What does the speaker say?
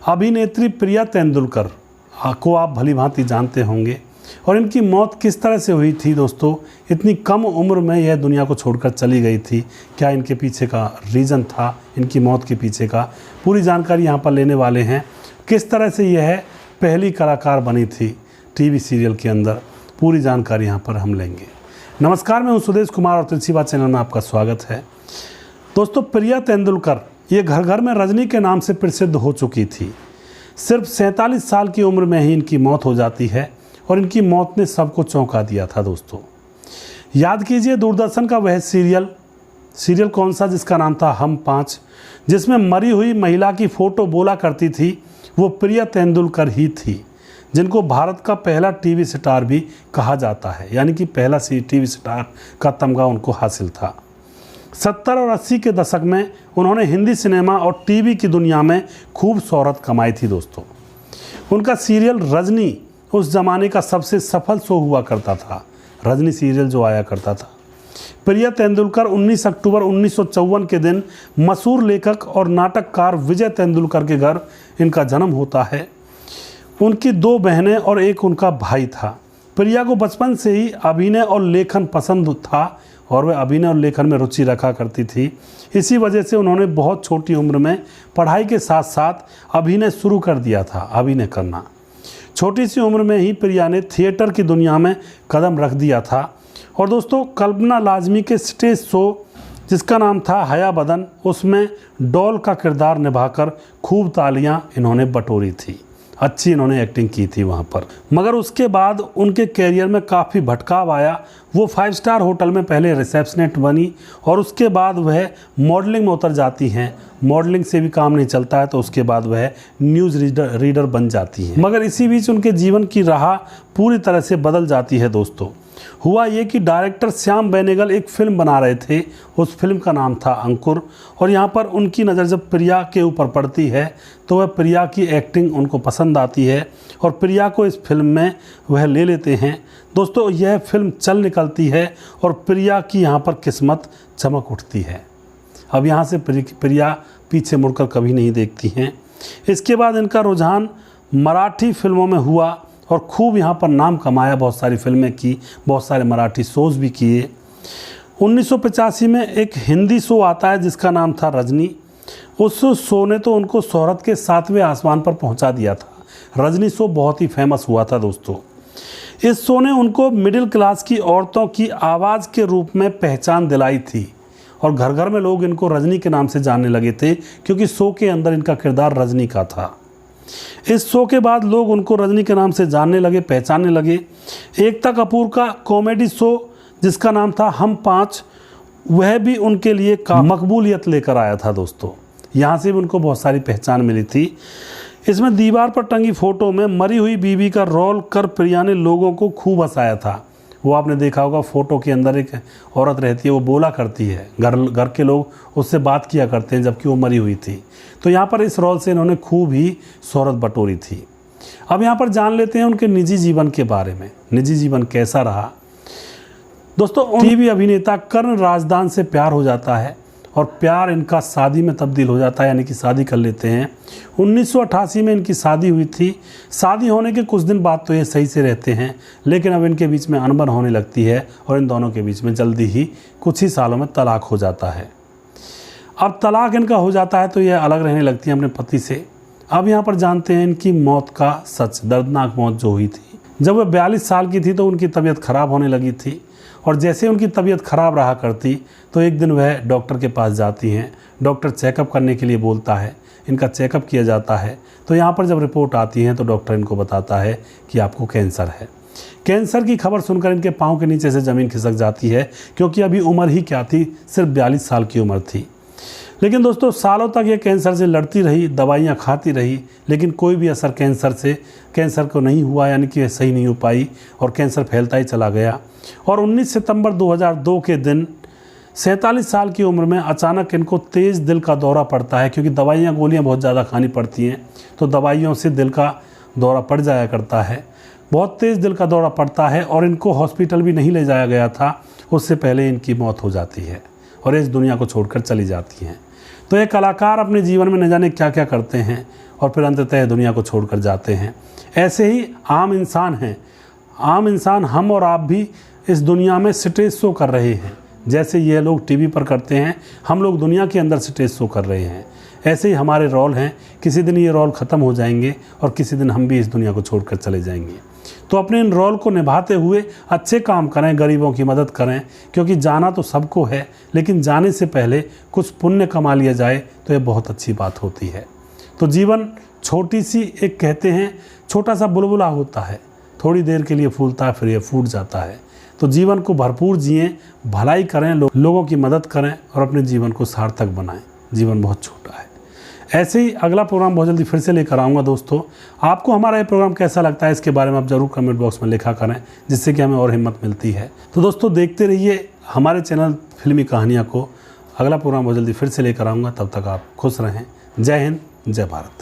अभिनेत्री प्रिया तेंदुलकर को आप भली भांति जानते होंगे, और इनकी मौत किस तरह से हुई थी दोस्तों। इतनी कम उम्र में यह दुनिया को छोड़कर चली गई थी। क्या इनके पीछे का रीज़न था, इनकी मौत के पीछे का, पूरी जानकारी यहाँ पर लेने वाले हैं। किस तरह से यह पहली कलाकार बनी थी टीवी सीरियल के अंदर, पूरी जानकारी यहाँ पर हम लेंगे। नमस्कार, मैं हूँ सुदेश कुमार और तुलसी बात चैनल में आपका स्वागत है। दोस्तों, प्रिया तेंदुलकर ये घर घर में रजनी के नाम से प्रसिद्ध हो चुकी थी। सिर्फ 47 साल की उम्र में ही इनकी मौत हो जाती है और इनकी मौत ने सबको चौंका दिया था दोस्तों। याद कीजिए, दूरदर्शन का वह सीरियल कौन सा जिसका नाम था हम 5, जिसमें मरी हुई महिला की फ़ोटो बोला करती थी, वो प्रिया तेंदुलकर ही थी, जिनको भारत का पहला टीवी स्टार भी कहा जाता है, यानी कि पहला टीवी स्टार का तमगा उनको हासिल था। 70 और 80 के दशक में उन्होंने हिंदी सिनेमा और टीवी की दुनिया में खूब शोहरत कमाई थी दोस्तों। उनका सीरियल रजनी उस ज़माने का सबसे सफल शो हुआ करता था, रजनी सीरियल जो आया करता था। प्रिया तेंदुलकर 19 अक्टूबर 1954 के दिन मशहूर लेखक और नाटककार विजय तेंदुलकर के घर इनका जन्म होता है। उनकी 2 बहनें और एक उनका भाई था। प्रिया को बचपन से ही अभिनय और लेखन पसंद था और वह अभिनय और लेखन में रुचि रखा करती थी। इसी वजह से उन्होंने बहुत छोटी उम्र में पढ़ाई के साथ साथ अभिनय शुरू कर दिया था, अभिनय करना। छोटी सी उम्र में ही प्रिया ने थिएटर की दुनिया में कदम रख दिया था। और दोस्तों, कल्पना लाजमी के स्टेज शो जिसका नाम था हया बदन, उसमें डॉल का किरदार निभाकर खूब तालियां इन्होंने बटोरी थी। अच्छी इन्होंने एक्टिंग की थी वहाँ पर। मगर उसके बाद उनके कैरियर में काफ़ी भटकाव आया। वो 5 स्टार होटल में पहले रिसेप्शनिस्ट बनी और उसके बाद वह मॉडलिंग में उतर जाती हैं। मॉडलिंग से भी काम नहीं चलता है तो उसके बाद वह न्यूज़ रीडर बन जाती हैं। मगर इसी बीच उनके जीवन की राह पूरी तरह से बदल जाती है दोस्तों। हुआ ये कि डायरेक्टर श्याम बेनेगल एक फ़िल्म बना रहे थे, उस फिल्म का नाम था अंकुर। और यहाँ पर उनकी नज़र जब प्रिया के ऊपर पड़ती है तो वह प्रिया की एक्टिंग उनको पसंद आती है और प्रिया को इस फिल्म में वह ले लेते हैं। दोस्तों, यह फिल्म चल निकलती है और प्रिया की यहाँ पर किस्मत चमक उठती है। अब यहाँ से प्रिया पीछे मुड़कर कभी नहीं देखती हैं। इसके बाद इनका रुझान मराठी फिल्मों में हुआ और खूब यहाँ पर नाम कमाया, बहुत सारी फिल्में की, बहुत सारे मराठी शोज़ भी किए। 1985 में एक हिंदी शो आता है जिसका नाम था रजनी। उस शो ने तो उनको शोहरत के 7वें आसमान पर पहुँचा दिया था। रजनी शो बहुत ही फेमस हुआ था दोस्तों। इस शो ने उनको मिडिल क्लास की औरतों की आवाज़ के रूप में पहचान दिलाई थी और घर घर में लोग इनको रजनी के नाम से जानने लगे थे, क्योंकि शो के अंदर इनका किरदार रजनी का था। इस शो के बाद लोग उनको रजनी के नाम से जानने लगे, पहचानने लगे। एकता कपूर का कॉमेडी शो जिसका नाम था हम 5, वह भी उनके लिए मकबूलियत लेकर आया था दोस्तों। यहाँ से भी उनको बहुत सारी पहचान मिली थी। इसमें दीवार पर टंगी फ़ोटो में मरी हुई बीवी का रोल कर प्रिया ने लोगों को खूब हंसाया था। वो आपने देखा होगा, फ़ोटो के अंदर एक औरत रहती है, वो बोला करती है, घर के लोग उससे बात किया करते हैं जबकि वो मरी हुई थी। तो यहाँ पर इस रोल से इन्होंने खूब ही शोहरत बटोरी थी। अब यहाँ पर जान लेते हैं उनके निजी जीवन के बारे में, निजी जीवन कैसा रहा। दोस्तों, टीवी अभिनेता कर्ण राजदान से प्यार हो जाता है और प्यार इनका शादी में तब्दील हो जाता है, यानी कि शादी कर लेते हैं। 1988 में इनकी शादी हुई थी। शादी होने के कुछ दिन बाद तो ये सही से रहते हैं, लेकिन अब इनके बीच में अनबन होने लगती है और इन दोनों के बीच में जल्दी ही कुछ ही सालों में तलाक हो जाता है। अब तलाक इनका हो जाता है तो ये अलग रहने लगती हैं अपने पति से। अब यहाँ पर जानते हैं इनकी मौत का सच, दर्दनाक मौत जो हुई थी। जब वह 42 साल की थी तो उनकी तबीयत ख़राब होने लगी थी और जैसे उनकी तबीयत ख़राब रहा करती तो एक दिन वह डॉक्टर के पास जाती हैं। डॉक्टर चेकअप करने के लिए बोलता है, इनका चेकअप किया जाता है। तो यहाँ पर जब रिपोर्ट आती है तो डॉक्टर इनको बताता है कि आपको कैंसर है। कैंसर की खबर सुनकर इनके पाँव के नीचे से ज़मीन खिसक जाती है, क्योंकि अभी उम्र ही क्या थी, सिर्फ 42 साल की उम्र थी। लेकिन दोस्तों, सालों तक ये कैंसर से लड़ती रही, दवाइयाँ खाती रही, लेकिन कोई भी असर कैंसर को नहीं हुआ, यानी कि सही नहीं हो पाई और कैंसर फैलता ही चला गया। और 19 सितंबर 2002 के दिन 47 साल की उम्र में अचानक इनको तेज़ दिल का दौरा पड़ता है, क्योंकि दवाइयाँ गोलियाँ बहुत ज़्यादा खानी पड़ती हैं, तो दवाइयों से दिल का दौरा पड़ जाया करता है। बहुत तेज़ दिल का दौरा पड़ता है और इनको हॉस्पिटल भी नहीं ले जाया गया था, उससे पहले इनकी मौत हो जाती है और इस दुनिया को छोड़कर चली जाती हैं। तो ये कलाकार अपने जीवन में न जाने क्या क्या करते हैं और फिर अंततः दुनिया को छोड़कर जाते हैं। ऐसे ही आम इंसान हैं, आम इंसान हम और आप भी इस दुनिया में स्टेज शो कर रहे हैं। जैसे ये लोग टीवी पर करते हैं, हम लोग दुनिया के अंदर स्टेज शो कर रहे हैं। ऐसे ही हमारे रोल हैं, किसी दिन ये रोल ख़त्म हो जाएंगे और किसी दिन हम भी इस दुनिया को छोड़कर चले जाएंगे। तो अपने इन रोल को निभाते हुए अच्छे काम करें, गरीबों की मदद करें, क्योंकि जाना तो सबको है, लेकिन जाने से पहले कुछ पुण्य कमा लिया जाए तो ये बहुत अच्छी बात होती है। तो जीवन छोटी सी एक कहते हैं छोटा सा बुलबुला होता है, थोड़ी देर के लिए फूलता है फिर ये फूट जाता है। तो जीवन को भरपूर जिएं, भलाई करें, लोगों की मदद करें और अपने जीवन को सार्थक बनाएं। जीवन बहुत छोटा है। ऐसे ही अगला प्रोग्राम बहुत जल्दी फिर से लेकर आऊँगा दोस्तों। आपको हमारा ये प्रोग्राम कैसा लगता है इसके बारे में आप ज़रूर कमेंट बॉक्स में लिखा करें, जिससे कि हमें और हिम्मत मिलती है। तो दोस्तों देखते रहिए हमारे चैनल फिल्मी कहानियाँ को। अगला प्रोग्राम बहुत जल्दी फिर से लेकर आऊँगा, तब तक आप खुश रहें। जय हिंद, जय भारत।